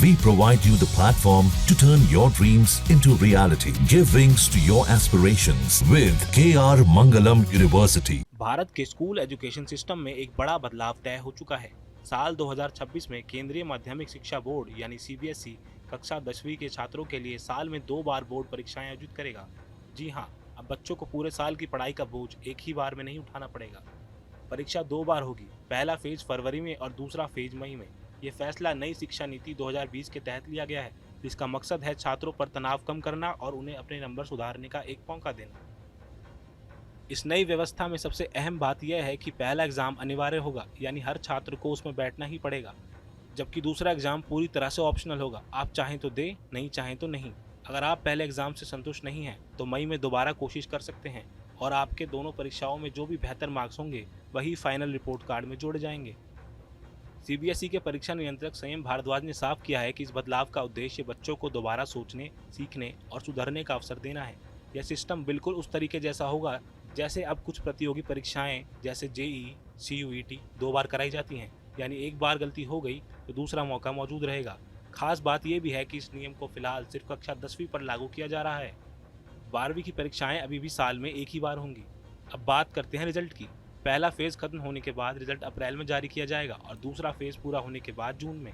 We provide you the platform to turn your dreams into reality. Give wings to your aspirations with KR Mangalam University. Bharat के school education system में एक बड़ा बदलाव तय हो चुका है। साल 2026 में केंद्रीय माध्यमिक शिक्षा बोर्ड यानी CBSE कक्षा 10वीं के छात्रों के लिए साल में 2 बार बोर्ड परीक्षाएं आयोजित करेगा। जी हाँ, अब बच्चों को पूरे साल की पढ़ाई का बोझ एक ही बार में नहीं उठाना पड़ेगा। परीक्षा 2 बार होगी, पहला फेज फरवरी में और दूसरा फेज मई में। ये फैसला नई शिक्षा नीति 2020 के तहत लिया गया है, जिसका मकसद है छात्रों पर तनाव कम करना और उन्हें अपने नंबर सुधारने का एक मौका देना। इस नई व्यवस्था में सबसे अहम बात यह है कि पहला एग्जाम अनिवार्य होगा, यानी हर छात्र को उसमें बैठना ही पड़ेगा, जबकि दूसरा एग्जाम पूरी तरह से ऑप्शनल होगा। आप चाहें तो दें, नहीं चाहें तो नहीं। अगर आप पहले एग्जाम से संतुष्ट नहीं हैं तो मई में दोबारा कोशिश कर सकते हैं और आपके दोनों परीक्षाओं में जो भी बेहतर मार्क्स होंगे वही फाइनल रिपोर्ट कार्ड में जोड़े जाएंगे। CBSE के परीक्षा नियंत्रक संयम भारद्वाज ने साफ किया है कि इस बदलाव का उद्देश्य बच्चों को दोबारा सोचने, सीखने और सुधरने का अवसर देना है। यह सिस्टम बिल्कुल उस तरीके जैसा होगा जैसे अब कुछ प्रतियोगी परीक्षाएं जैसे JEE, CUET 2 बार कराई जाती हैं, यानी एक बार गलती हो गई तो दूसरा मौका मौजूद रहेगा। खास बात यह भी है कि इस नियम को फिलहाल सिर्फ कक्षा 10वीं पर लागू किया जा रहा है। 12वीं की परीक्षाएं अभी भी साल में एक ही बार होंगी। अब बात करते हैं रिजल्ट की। पहला फेज खत्म होने के बाद रिजल्ट अप्रैल में जारी किया जाएगा और दूसरा फेज पूरा होने के बाद जून में।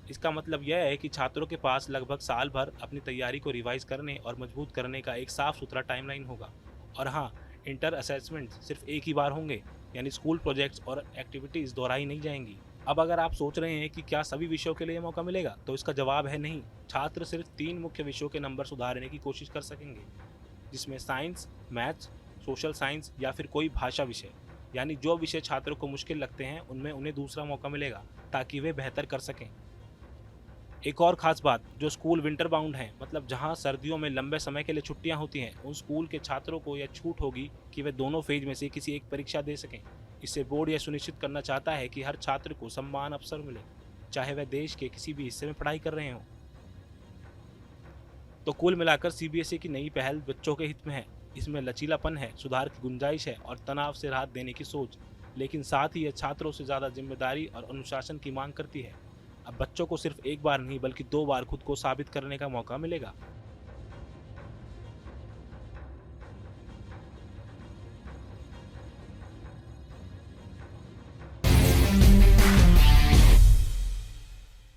इसका मतलब यह है कि छात्रों के पास लगभग साल भर अपनी तैयारी को रिवाइज करने और मजबूत करने का एक साफ सुथरा टाइमलाइन होगा। और हाँ, इंटर असेसमेंट सिर्फ एक ही बार होंगे, यानी स्कूल प्रोजेक्ट्स और एक्टिविटीज़ दोहराई नहीं जाएंगी। अब अगर आप सोच रहे हैं कि क्या सभी विषयों के लिए मौका मिलेगा, तो इसका जवाब है नहीं। छात्र सिर्फ 3 मुख्य विषयों के नंबर सुधारने की कोशिश कर सकेंगे, जिसमें साइंस, मैथ्स, सोशल साइंस या फिर कोई भाषा विषय, यानी जो विषय छात्रों को मुश्किल लगते हैं उनमें उन्हें दूसरा मौका मिलेगा ताकि वे बेहतर कर सकें। एक और ख़ास बात, जो स्कूल विंटर बाउंड हैं, मतलब जहां सर्दियों में लंबे समय के लिए छुट्टियां होती हैं, उन स्कूल के छात्रों को यह छूट होगी कि वे दोनों फेज में से किसी एक परीक्षा दे सकें। इससे बोर्ड यह सुनिश्चित करना चाहता है कि हर छात्र को समान अवसर मिले, चाहे वह देश के किसी भी हिस्से में पढ़ाई कर रहे हों। तो कुल मिलाकर CBSE की नई पहल बच्चों के हित में है। इसमें लचीलापन है, सुधार की गुंजाइश है और तनाव से राहत देने की सोच, लेकिन साथ ही यह छात्रों से ज़्यादा जिम्मेदारी और अनुशासन की मांग करती है। अब बच्चों को सिर्फ एक बार नहीं बल्कि 2 बार खुद को साबित करने का मौका मिलेगा।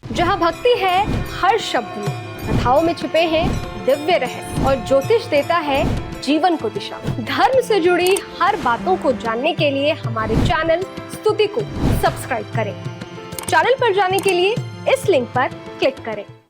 जहाँ भक्ति है हर शब्द में, कथाओं में छुपे हैं दिव्य रहस्य और ज्योतिष देता है जीवन को दिशा। धर्म से जुड़ी हर बातों को जानने के लिए हमारे चैनल स्तुति को सब्सक्राइब करें। चैनल पर जाने के लिए इस लिंक पर क्लिक करें।